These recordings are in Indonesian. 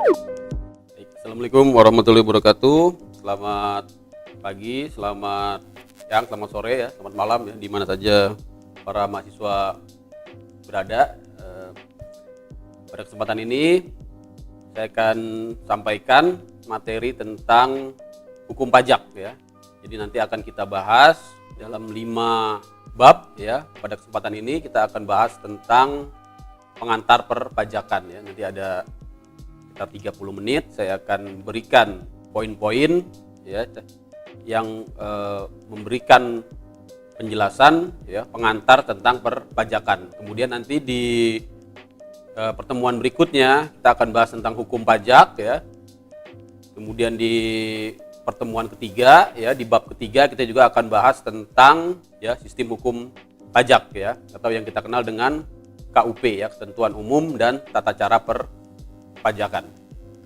Assalamualaikum warahmatullahi wabarakatuh. Selamat pagi, selamat siang, selamat sore ya, selamat malam ya, di mana saja para mahasiswa berada. Pada kesempatan ini saya akan sampaikan materi tentang hukum pajak ya. Jadi nanti akan kita bahas dalam 5 bab ya. Pada kesempatan ini kita akan bahas tentang pengantar perpajakan ya. Nanti ada sekitar 30 menit saya akan berikan poin-poin ya yang memberikan penjelasan ya pengantar tentang perpajakan. Kemudian nanti di pertemuan berikutnya kita akan bahas tentang hukum pajak ya. Kemudian di pertemuan ketiga ya, di bab ketiga kita juga akan bahas tentang ya sistem hukum pajak ya, atau yang kita kenal dengan KUP ya, ketentuan umum dan tata cara perpajakan.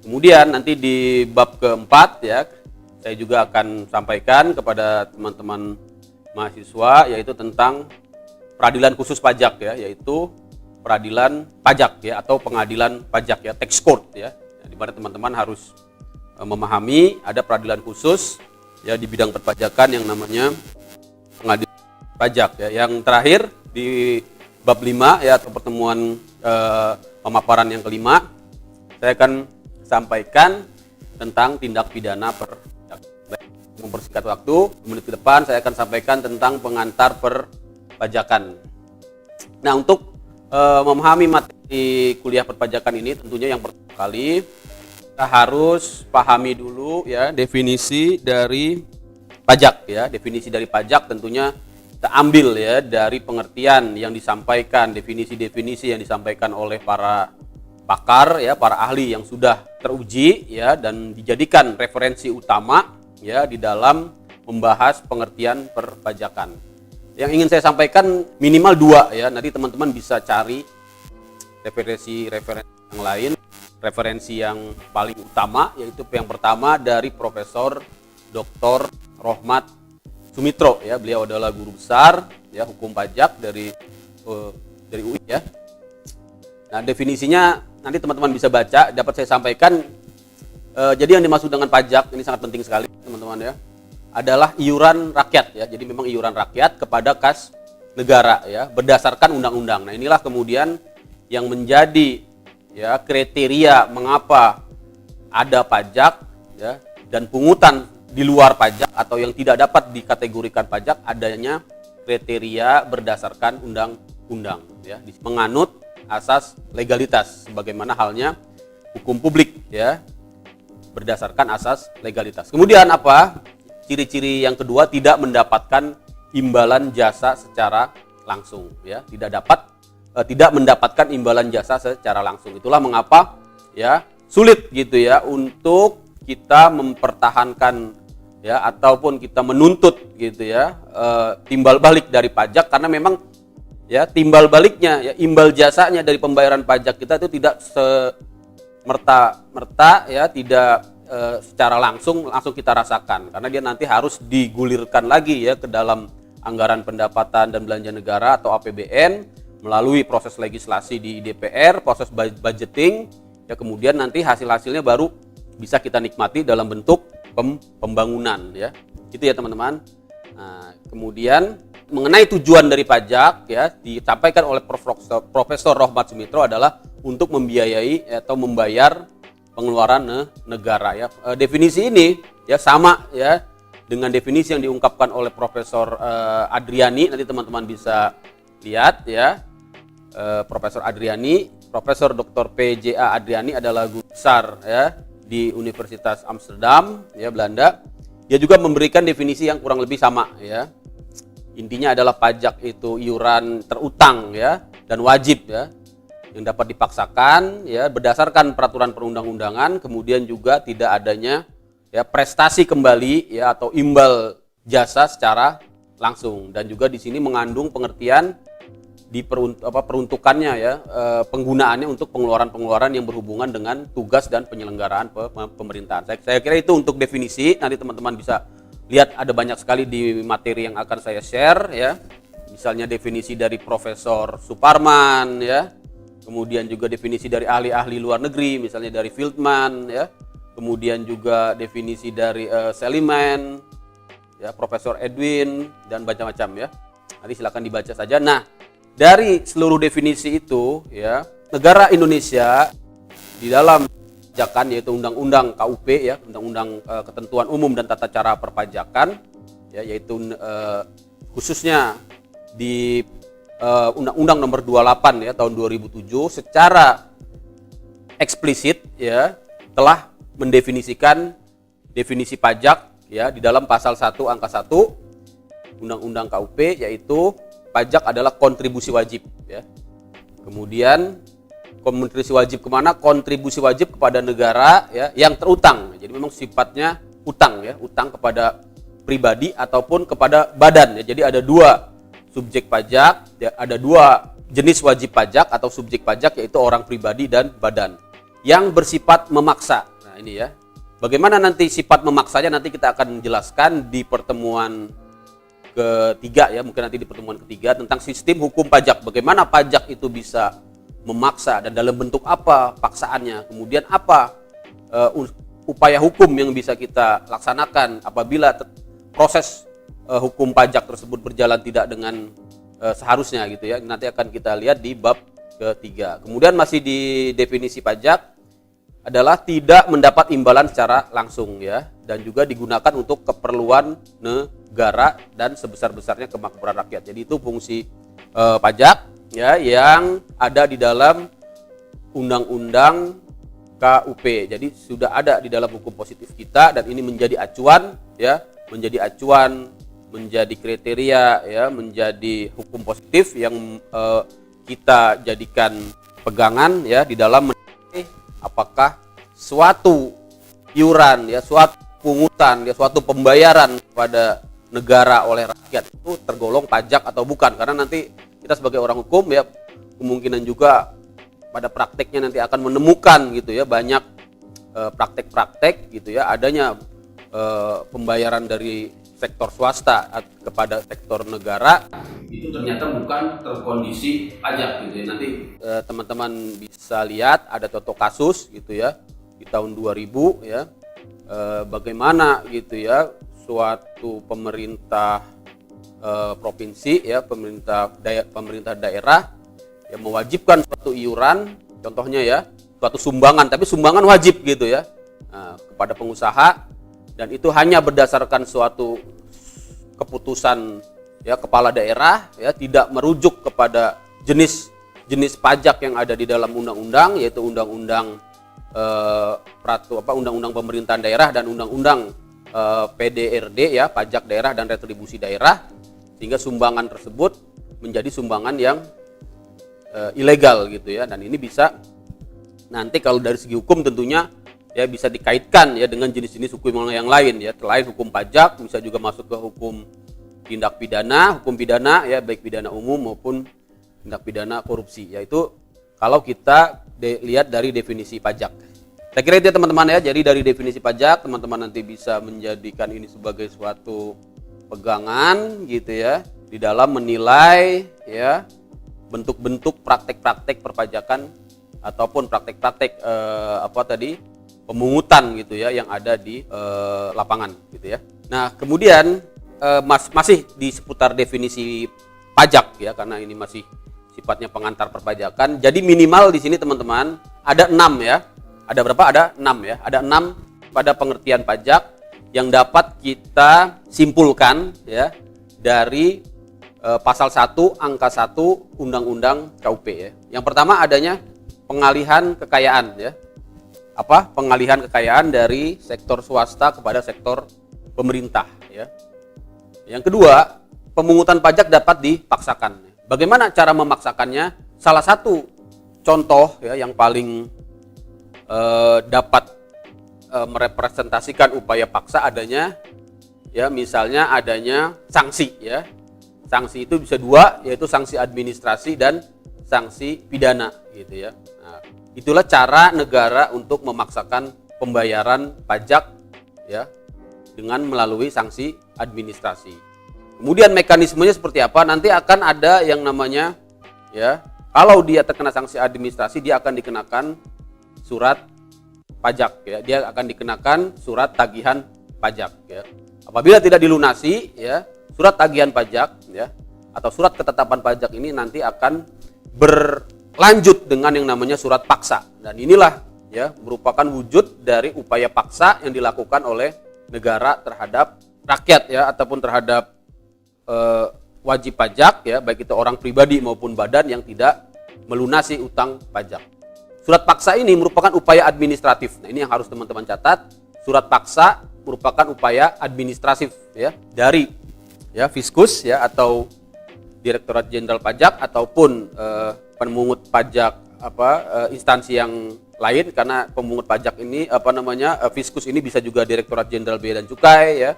Kemudian nanti di bab keempat ya, saya juga akan sampaikan kepada teman-teman mahasiswa yaitu tentang peradilan khusus pajak ya, yaitu peradilan pajak ya atau pengadilan pajak ya, tax court ya, di mana teman-teman harus memahami ada peradilan khusus ya di bidang perpajakan yang namanya pengadilan pajak ya. Yang terakhir di bab 5 ya, atau pertemuan pemaparan yang kelima, saya akan sampaikan tentang tindak pidana perpajakan. Mempersingkat waktu, menit ke depan saya akan sampaikan tentang pengantar perpajakan. Nah, untuk memahami materi kuliah perpajakan ini tentunya yang pertama kali kita harus pahami dulu ya definisi dari pajak ya. Definisi dari pajak tentunya kita ambil ya dari pengertian yang disampaikan, definisi-definisi yang disampaikan oleh para pakar ya, para ahli yang sudah teruji ya, dan dijadikan referensi utama ya di dalam membahas pengertian perpajakan. Yang ingin saya sampaikan minimal 2 ya, nanti teman-teman bisa cari referensi yang lain. Referensi yang paling utama yaitu yang pertama dari Profesor Dr. Rohmat Sumitro ya, beliau adalah guru besar ya hukum pajak dari UI ya. Nah, definisinya nanti teman-teman bisa baca, dapat saya sampaikan. Jadi yang dimaksud dengan pajak ini sangat penting sekali teman-teman ya, adalah iuran rakyat ya. Jadi memang iuran rakyat kepada kas negara ya, berdasarkan undang-undang. Nah, inilah kemudian yang menjadi ya kriteria mengapa ada pajak ya dan pungutan di luar pajak atau yang tidak dapat dikategorikan pajak, adanya kriteria berdasarkan undang-undang ya, menganut asas legalitas sebagaimana halnya hukum publik ya, berdasarkan asas legalitas. Kemudian apa? Ciri-ciri yang kedua, tidak mendapatkan imbalan jasa secara langsung ya, tidak mendapatkan imbalan jasa secara langsung. Itulah mengapa ya sulit gitu ya untuk kita mempertahankan ya ataupun kita menuntut gitu ya timbal balik dari pajak, karena memang ya timbal baliknya ya, imbal jasanya dari pembayaran pajak kita itu tidak semerta-merta ya, tidak secara langsung kita rasakan, karena dia nanti harus digulirkan lagi ya ke dalam anggaran pendapatan dan belanja negara atau APBN melalui proses legislasi di DPR, proses budgeting ya, kemudian nanti hasil-hasilnya baru bisa kita nikmati dalam bentuk pembangunan ya. Itu ya teman-teman. Nah, kemudian mengenai tujuan dari pajak ya, disampaikan oleh Profesor Rohmat Sumitro adalah untuk membiayai atau membayar pengeluaran negara ya. Definisi ini ya sama ya dengan definisi yang diungkapkan oleh Profesor Adriani. Nanti teman-teman bisa lihat ya. Profesor Adriani, Profesor Dr. PJA Adriani adalah guru besar ya di Universitas Amsterdam ya, Belanda. Dia juga memberikan definisi yang kurang lebih sama ya. Intinya adalah pajak itu iuran terutang ya dan wajib ya, yang dapat dipaksakan ya berdasarkan peraturan perundang-undangan, kemudian juga tidak adanya ya prestasi kembali ya atau imbal jasa secara langsung, dan juga di sini mengandung pengertian di peruntukannya ya, penggunaannya untuk pengeluaran-pengeluaran yang berhubungan dengan tugas dan penyelenggaraan pemerintahan. Saya kira itu untuk definisi. Nanti teman-teman bisa lihat ada banyak sekali di materi yang akan saya share ya. Misalnya definisi dari Profesor Suparman ya, kemudian juga definisi dari ahli-ahli luar negeri, misalnya dari Fieldman, ya, kemudian juga definisi dari Seligman, ya, Profesor Edwin, dan macam-macam, ya. Nanti silakan dibaca saja. Nah, dari seluruh definisi itu, ya, negara Indonesia di dalam pajakan, yaitu Undang-Undang KUP, ya, Undang-Undang Ketentuan Umum dan Tata Cara Perpajakan, ya, yaitu khususnya di Undang-Undang Nomor 28 ya tahun 2007 secara eksplisit, ya, telah mendefinisikan definisi pajak, ya, di dalam pasal 1 angka 1 Undang-Undang KUP, yaitu pajak adalah kontribusi wajib, ya. Kemudian kontribusi wajib kemana? Kontribusi wajib kepada negara, ya, yang terutang. Jadi memang sifatnya utang, ya, utang kepada pribadi ataupun kepada badan, ya. Jadi ada dua subjek pajak, ya, ada dua jenis wajib pajak atau subjek pajak, yaitu orang pribadi dan badan yang bersifat memaksa. Nah, ini, ya. Bagaimana nanti sifat memaksanya nanti kita akan menjelaskan di pertemuan ketiga, ya, mungkin nanti di pertemuan ketiga tentang sistem hukum pajak. Bagaimana pajak itu bisa memaksa dan dalam bentuk apa paksaannya. Kemudian apa upaya hukum yang bisa kita laksanakan apabila proses hukum pajak tersebut berjalan tidak dengan seharusnya, gitu, ya. Nanti akan kita lihat di bab ketiga. Kemudian masih di definisi pajak adalah tidak mendapat imbalan secara langsung, ya, dan juga digunakan untuk keperluan negara dan sebesar-besarnya kemakmuran rakyat. Jadi itu fungsi pajak, ya, yang ada di dalam Undang-Undang KUP. Jadi sudah ada di dalam hukum positif kita dan ini menjadi acuan, ya, menjadi acuan, menjadi kriteria, ya, menjadi hukum positif yang kita jadikan pegangan, ya, di dalam menilai apakah suatu iuran, ya, suatu pungutan, ya, suatu pembayaran kepada negara oleh rakyat itu tergolong pajak atau bukan. Karena nanti kita sebagai orang hukum, ya, kemungkinan juga pada prakteknya nanti akan menemukan, gitu, ya, banyak praktek-praktek, gitu, ya, adanya pembayaran dari sektor swasta kepada sektor negara itu ternyata bukan terkondisi pajak, gitu, ya. Nanti teman-teman bisa lihat ada contoh kasus, gitu, ya, di tahun 2000, ya, bagaimana, gitu, ya, suatu pemerintah provinsi, ya, pemerintah daerah, ya, mewajibkan suatu iuran, contohnya, ya, suatu sumbangan, tapi sumbangan wajib, gitu, ya, kepada pengusaha. Dan itu hanya berdasarkan suatu keputusan, ya, kepala daerah, ya, tidak merujuk kepada jenis pajak yang ada di dalam undang-undang, yaitu undang-undang undang-undang pemerintahan daerah dan undang-undang PDRD, ya, pajak daerah dan retribusi daerah, sehingga sumbangan tersebut menjadi sumbangan yang ilegal, gitu, ya. Dan ini bisa nanti kalau dari segi hukum tentunya, ya, bisa dikaitkan, ya, dengan jenis-jenis hukum yang lain, ya, selain hukum pajak bisa juga masuk ke hukum tindak pidana, ya, baik pidana umum maupun tindak pidana korupsi, yaitu kalau kita lihat dari definisi pajak. Saya kira itu, ya, teman-teman, ya. Jadi dari definisi pajak teman-teman nanti bisa menjadikan ini sebagai suatu pegangan, gitu, ya, di dalam menilai, ya, bentuk-bentuk praktek-praktek perpajakan ataupun praktek-praktek pemungutan, gitu, ya, yang ada di lapangan, gitu, ya. Nah, kemudian masih di seputar definisi pajak, ya, karena ini masih sifatnya pengantar perpajakan. Jadi minimal di sini, teman-teman, ada 6, ya. Ada berapa? Ada 6, ya. Ada 6 pada pengertian pajak yang dapat kita simpulkan, ya, dari pasal 1 angka 1 Undang-Undang KUP, ya. Yang pertama adanya pengalihan kekayaan, ya. Pengalihan kekayaan dari sektor swasta kepada sektor pemerintah, ya. Yang kedua, pemungutan pajak dapat dipaksakan. Bagaimana cara memaksakannya? Salah satu contoh, ya, yang paling dapat merepresentasikan upaya paksa adanya, ya, misalnya adanya sanksi, ya. Sanksi itu bisa dua, yaitu sanksi administrasi dan sanksi pidana, gitu, ya. Nah, itulah cara negara untuk memaksakan pembayaran pajak, ya, dengan melalui sanksi administrasi. Kemudian mekanismenya seperti apa? Nanti akan ada yang namanya, ya, Kalau dia terkena sanksi administrasi, dia akan dikenakan surat pajak ya. Dia akan dikenakan surat tagihan pajak ya. Apabila tidak dilunasi ya, surat tagihan pajak ya atau surat ketetapan pajak ini nanti akan berlanjut dengan yang namanya surat paksa. Dan inilah ya merupakan wujud dari upaya paksa yang dilakukan oleh negara terhadap rakyat ya ataupun terhadap wajib pajak ya, baik itu orang pribadi maupun badan yang tidak melunasi utang pajak. Surat paksa ini merupakan upaya administratif. Nah, ini yang harus teman-teman catat. Surat paksa merupakan upaya administratif ya dari ya Fiskus ya atau Direktorat Jenderal Pajak ataupun pemungut pajak instansi yang lain, karena pemungut pajak ini Fiskus ini bisa juga Direktorat Jenderal Bea dan Cukai ya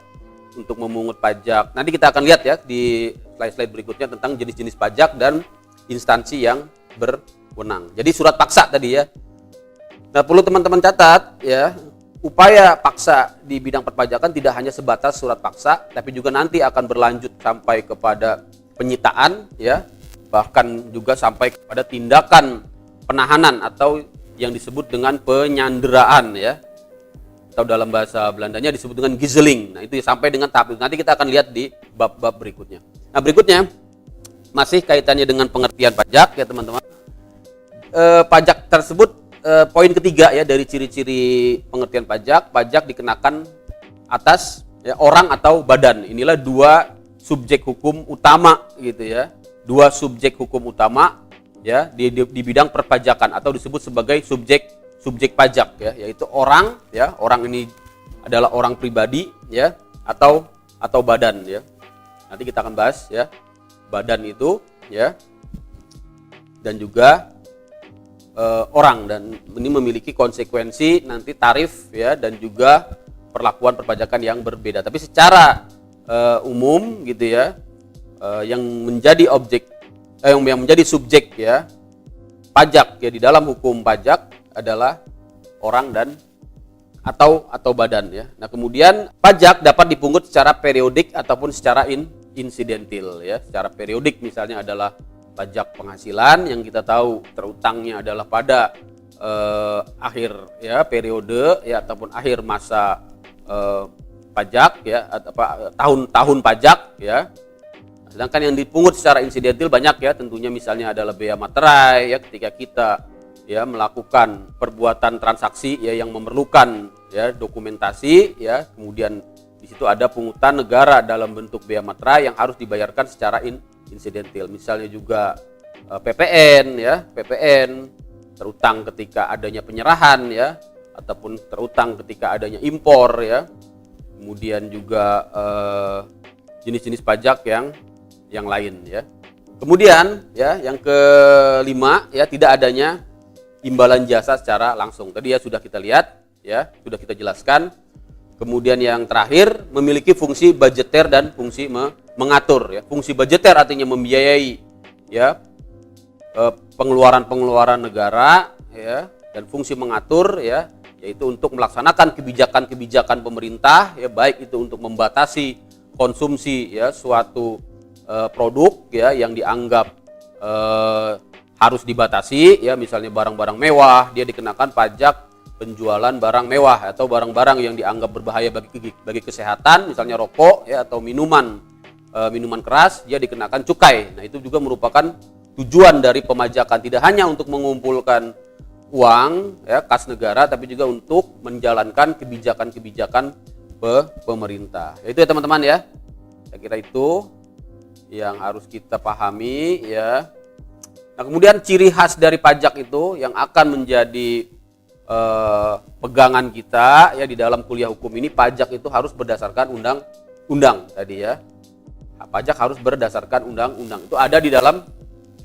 untuk memungut pajak. Nanti kita akan lihat ya di slide-slide berikutnya tentang jenis-jenis pajak dan instansi yang berwenang. Jadi surat paksa tadi ya. Nah, perlu teman-teman catat ya, upaya paksa di bidang perpajakan tidak hanya sebatas surat paksa, tapi juga nanti akan berlanjut sampai kepada penyitaan ya, bahkan juga sampai kepada tindakan penahanan atau yang disebut dengan penyanderaan ya. Atau dalam bahasa Belandanya disebut dengan gizeling. Nah, itu sampai dengan tahap itu. Nanti kita akan lihat di bab-bab berikutnya. Nah, berikutnya masih kaitannya dengan pengertian pajak ya teman-teman. Pajak tersebut poin ketiga ya dari ciri-ciri pengertian pajak. Pajak dikenakan atas ya, orang atau badan. Inilah dua subjek hukum utama gitu ya. Dua subjek hukum utama ya di bidang perpajakan atau disebut sebagai subjek pajak ya, yaitu orang ya, orang ini adalah orang pribadi ya atau badan ya. Nanti kita akan bahas ya badan itu ya dan juga orang, dan ini memiliki konsekuensi nanti tarif ya dan juga perlakuan perpajakan yang berbeda. Tapi secara umum gitu ya, yang menjadi objek yang menjadi subjek ya pajak ya di dalam hukum pajak adalah orang dan atau badan ya. Nah, kemudian pajak dapat dipungut secara periodik ataupun secara insidentil ya. Secara periodik misalnya adalah pajak penghasilan yang kita tahu terutangnya adalah pada akhir ya periode ya ataupun akhir masa pajak ya atau tahun pajak ya. Sedangkan yang dipungut secara insidentil banyak ya, tentunya misalnya adalah bea materai ya ketika kita ya melakukan perbuatan transaksi ya yang memerlukan ya dokumentasi ya, kemudian di situ ada pungutan negara dalam bentuk bea materai yang harus dibayarkan secara insidentil. Misalnya juga PPN ya, PPN terutang ketika adanya penyerahan ya ataupun terutang ketika adanya impor ya. Kemudian juga jenis-jenis pajak yang lain ya. Kemudian ya yang kelima ya tidak adanya imbalan jasa secara langsung. Tadi ya sudah kita lihat ya, sudah kita jelaskan. Kemudian yang terakhir memiliki fungsi budgeter dan fungsi mengatur ya. Fungsi budgeter artinya membiayai ya pengeluaran negara ya, dan fungsi mengatur ya yaitu untuk melaksanakan kebijakan pemerintah ya, baik itu untuk membatasi konsumsi ya suatu produk ya yang dianggap harus dibatasi ya, misalnya barang-barang mewah dia dikenakan pajak penjualan barang mewah atau barang-barang yang dianggap berbahaya bagi kesehatan, misalnya rokok ya atau minuman keras, dia dikenakan cukai. Nah, itu juga merupakan tujuan dari pemajakan, tidak hanya untuk mengumpulkan uang ya kas negara, tapi juga untuk menjalankan kebijakan pemerintah. Itu ya teman-teman ya. Saya kira itu yang harus kita pahami ya. Nah, kemudian ciri khas dari pajak itu yang akan menjadi pegangan kita ya di dalam kuliah hukum ini, pajak itu harus berdasarkan undang-undang tadi ya. Pajak harus berdasarkan undang-undang. Itu ada di dalam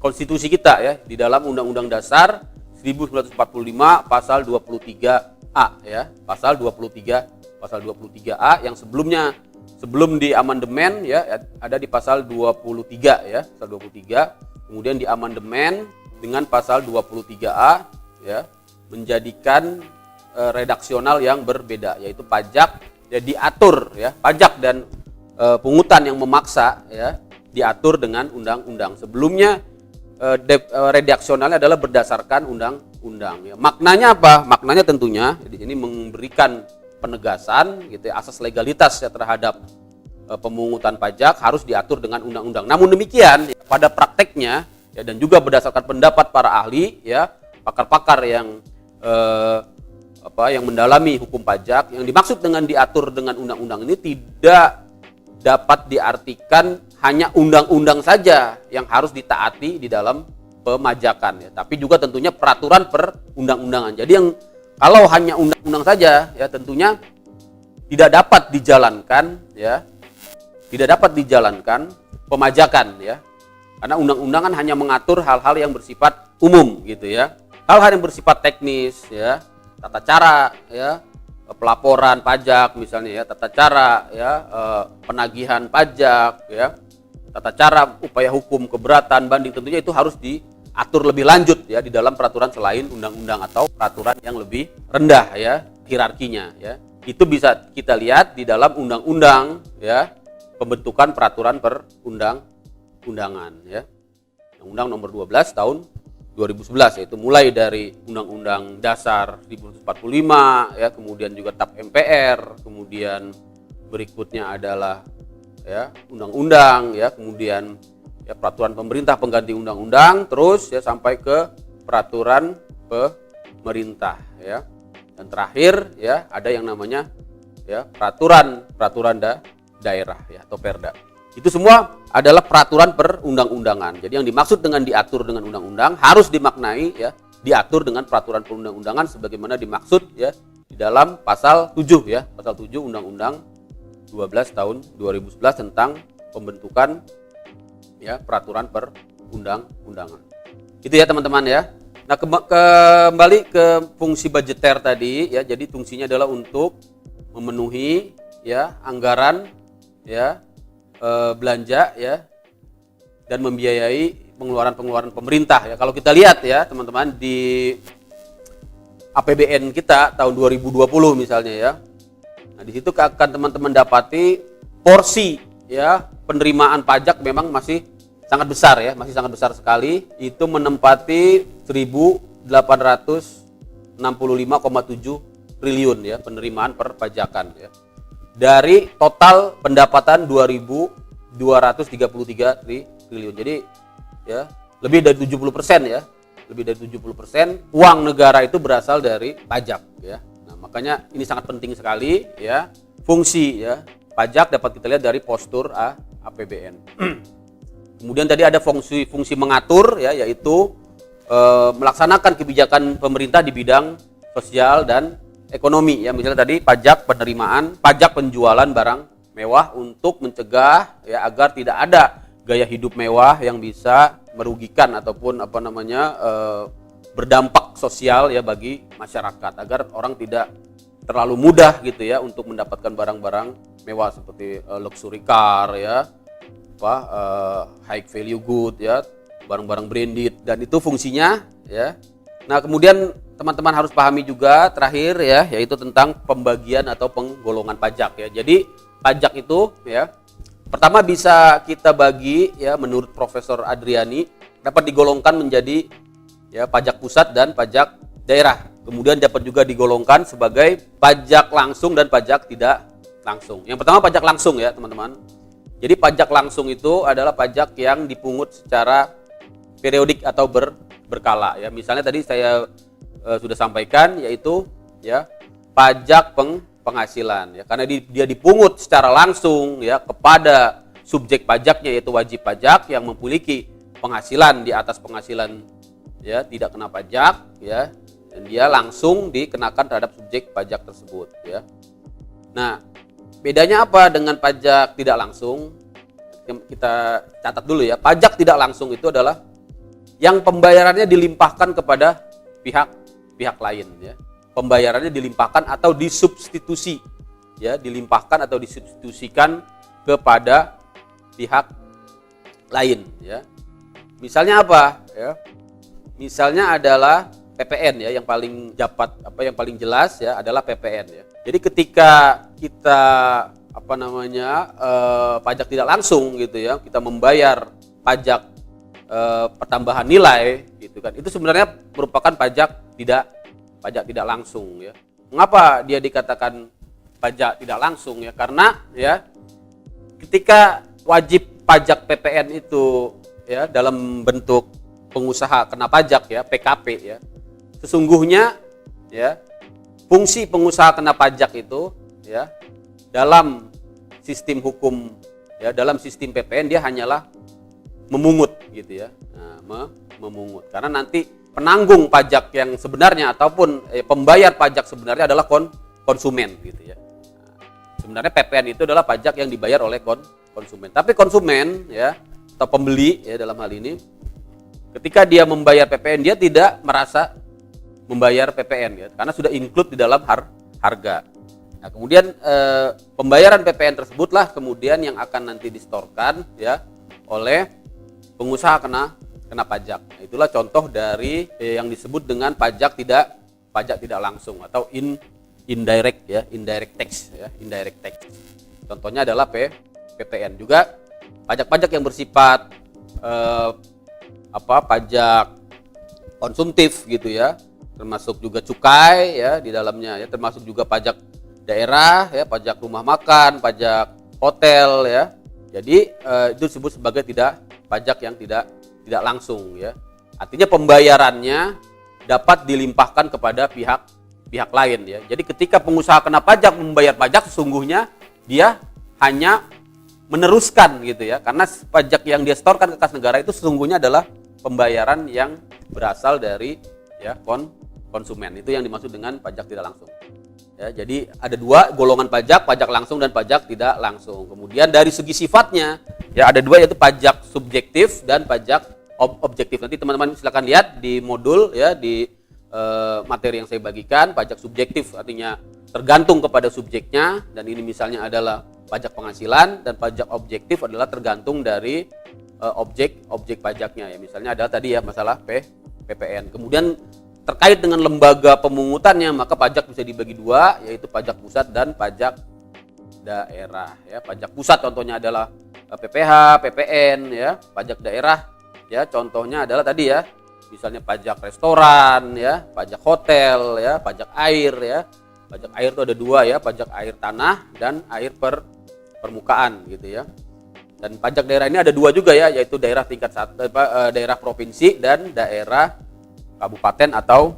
konstitusi kita ya, di dalam Undang-Undang Dasar 1945 pasal 23A ya. Pasal 23A yang sebelum di amandemen ya ada di pasal 23 ya, pasal 23. Kemudian di amandemen dengan pasal 23A ya menjadikan redaksional yang berbeda, yaitu pajak ya diatur ya, pajak dan pungutan yang memaksa ya diatur dengan undang-undang. Sebelumnya redaksionalnya adalah berdasarkan undang-undang. Ya. Maknanya apa? Maknanya tentunya di sini memberikan penegasan gitu ya, asas legalitas ya terhadap pemungutan pajak harus diatur dengan undang-undang. Namun demikian ya, pada prakteknya ya, dan juga berdasarkan pendapat para ahli ya, pakar-pakar yang yang mendalami hukum pajak, yang dimaksud dengan diatur dengan undang-undang ini tidak dapat diartikan hanya undang-undang saja yang harus ditaati di dalam pemajakan ya, tapi juga tentunya peraturan perundang-undangan. Jadi yang kalau hanya undang-undang saja ya tentunya tidak dapat dijalankan ya, tidak dapat dijalankan pemajakan ya. Karena undang-undang kan hanya mengatur hal-hal yang bersifat umum gitu ya. Hal-hal yang bersifat teknis ya, tata cara ya, pelaporan pajak misalnya ya, tata cara ya, penagihan pajak ya, tata cara upaya hukum keberatan banding, tentunya itu harus diatur lebih lanjut ya di dalam peraturan selain undang-undang atau peraturan yang lebih rendah ya hierarkinya ya. Itu bisa kita lihat di dalam undang-undang ya, pembentukan peraturan perundang-undangan ya. Undang-Undang Nomor 12 tahun 2011, yaitu mulai dari Undang-Undang Dasar 1945 ya, kemudian juga TAP MPR, kemudian berikutnya adalah ya undang-undang ya, kemudian ya peraturan pemerintah pengganti undang-undang, terus ya sampai ke peraturan pemerintah ya. Dan terakhir ya ada yang namanya ya peraturan daerah ya atau Perda. Itu semua adalah peraturan perundang-undangan. Jadi yang dimaksud dengan diatur dengan undang-undang harus dimaknai ya diatur dengan peraturan perundang-undangan sebagaimana dimaksud ya di dalam pasal 7 ya, pasal 7 Undang-Undang 12 tahun 2011 tentang pembentukan ya peraturan perundang-undangan. Itu ya teman-teman ya. Nah, kembali ke fungsi budgeter tadi ya. Jadi fungsinya adalah untuk memenuhi ya anggaran ya, belanja ya, dan membiayai pengeluaran pemerintah ya. Kalau kita lihat ya teman-teman di APBN kita tahun 2020 misalnya ya. Nah, di situ akan teman-teman dapati porsi ya penerimaan pajak memang masih sangat besar ya, masih sangat besar sekali. Itu menempati 1.865,7 triliun ya penerimaan perpajakan ya. Dari total pendapatan 2.233 triliun. Jadi ya lebih dari 70% ya. Lebih dari 70% uang negara itu berasal dari pajak ya. Nah, makanya ini sangat penting sekali ya. Fungsi ya pajak dapat kita lihat dari postur APBN. Kemudian tadi ada fungsi mengatur ya, yaitu melaksanakan kebijakan pemerintah di bidang sosial dan ekonomi ya. Misalnya tadi pajak penerimaan, pajak penjualan barang mewah untuk mencegah ya agar tidak ada gaya hidup mewah yang bisa merugikan ataupun berdampak sosial ya bagi masyarakat, agar orang tidak terlalu mudah gitu ya untuk mendapatkan barang-barang mewah seperti luxury car ya, high value good ya, barang-barang branded, dan itu fungsinya ya. Nah, kemudian teman-teman harus pahami juga terakhir ya, yaitu tentang pembagian atau penggolongan pajak ya. Jadi pajak itu ya pertama bisa kita bagi ya, menurut Profesor Adriani dapat digolongkan menjadi ya pajak pusat dan pajak daerah. Kemudian dapat juga digolongkan sebagai pajak langsung dan pajak tidak langsung. Yang pertama pajak langsung ya teman-teman. Jadi pajak langsung itu adalah pajak yang dipungut secara periodik atau berkala ya. Misalnya tadi saya sudah sampaikan, yaitu ya pajak penghasilan ya, karena dia dipungut secara langsung ya kepada subjek pajaknya, yaitu wajib pajak yang memiliki penghasilan di atas penghasilan ya tidak kena pajak ya, dan dia langsung dikenakan terhadap subjek pajak tersebut ya. Nah, bedanya apa dengan pajak tidak langsung? Kita catat dulu ya. Pajak tidak langsung itu adalah yang pembayarannya dilimpahkan kepada pihak lain ya. Pembayarannya dilimpahkan atau disubstitusi ya, dilimpahkan atau disubstitusikan kepada pihak lain ya. Misalnya apa ya? Misalnya adalah PPN ya, yang paling yang paling jelas ya adalah PPN ya. Jadi ketika kita pajak tidak langsung gitu ya, kita membayar pajak pertambahan nilai gitu kan. Itu sebenarnya merupakan pajak tidak langsung ya. Mengapa dia dikatakan pajak tidak langsung ya? Karena ya ketika wajib pajak PPN itu ya dalam bentuk pengusaha kena pajak ya, PKP ya. Sesungguhnya ya fungsi pengusaha kena pajak itu ya dalam sistem hukum ya, dalam sistem PPN dia hanyalah memungut gitu ya. Nah, memungut. Karena nanti penanggung pajak yang sebenarnya ataupun pembayar pajak sebenarnya adalah konsumen gitu ya. Sebenarnya PPN itu adalah pajak yang dibayar oleh konsumen. Tapi konsumen ya atau pembeli ya dalam hal ini ketika dia membayar PPN dia tidak merasa membayar PPN ya karena sudah include di dalam harga. Nah, kemudian pembayaran PPN tersebutlah kemudian yang akan nanti distorkan ya oleh pengusaha kena pajak. Nah, itulah contoh dari yang disebut dengan pajak tidak langsung atau indirect ya, indirect tax ya, indirect tax. Contohnya adalah PPN. Juga pajak-pajak yang bersifat pajak konsumtif gitu ya, termasuk juga cukai ya di dalamnya ya, termasuk juga pajak daerah ya, pajak rumah makan, pajak hotel ya. Jadi itu disebut sebagai pajak yang tidak langsung ya. Artinya pembayarannya dapat dilimpahkan kepada pihak lain ya. Jadi ketika pengusaha kena pajak membayar pajak sesungguhnya dia hanya meneruskan gitu ya. Karena pajak yang dia setorkan ke kas negara itu sesungguhnya adalah pembayaran yang berasal dari ya konsumen. Itu yang dimaksud dengan pajak tidak langsung. Ya, jadi ada dua golongan pajak langsung dan pajak tidak langsung. Kemudian dari segi sifatnya, ya ada dua yaitu pajak subjektif dan pajak objektif. Nanti teman-teman silakan lihat di modul ya di materi yang saya bagikan. Pajak subjektif artinya tergantung kepada subjeknya dan ini misalnya adalah pajak penghasilan dan pajak objektif adalah tergantung dari objek pajaknya ya. Misalnya ada tadi ya masalah PPN. Kemudian terkait dengan lembaga pemungutannya maka pajak bisa dibagi dua yaitu pajak pusat dan pajak daerah ya. Pajak pusat contohnya adalah PPH, PPN ya. Pajak daerah ya contohnya adalah tadi ya misalnya pajak restoran ya, pajak hotel ya, pajak air ya. Pajak air itu ada dua ya, pajak air tanah dan air permukaan gitu ya. Dan pajak daerah ini ada dua juga ya, yaitu daerah tingkat daerah provinsi dan daerah kabupaten atau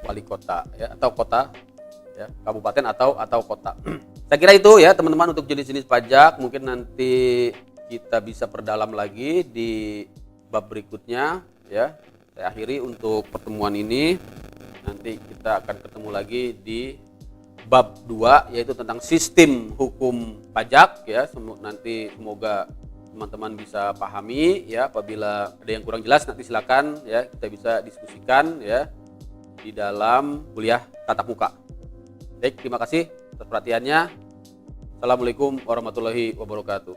wali kota ya, atau kota ya, kabupaten atau kota. Saya kira itu ya teman-teman untuk jenis-jenis pajak. Mungkin nanti kita bisa perdalam lagi di bab berikutnya ya. Saya akhiri untuk pertemuan ini. Nanti kita akan ketemu lagi di bab 2 yaitu tentang sistem hukum pajak ya. Nanti semoga teman-teman bisa pahami ya. Apabila ada yang kurang jelas nanti silakan ya kita bisa diskusikan ya di dalam kuliah tatap muka. Baik, terima kasih atas perhatiannya. Assalamualaikum warahmatullahi wabarakatuh.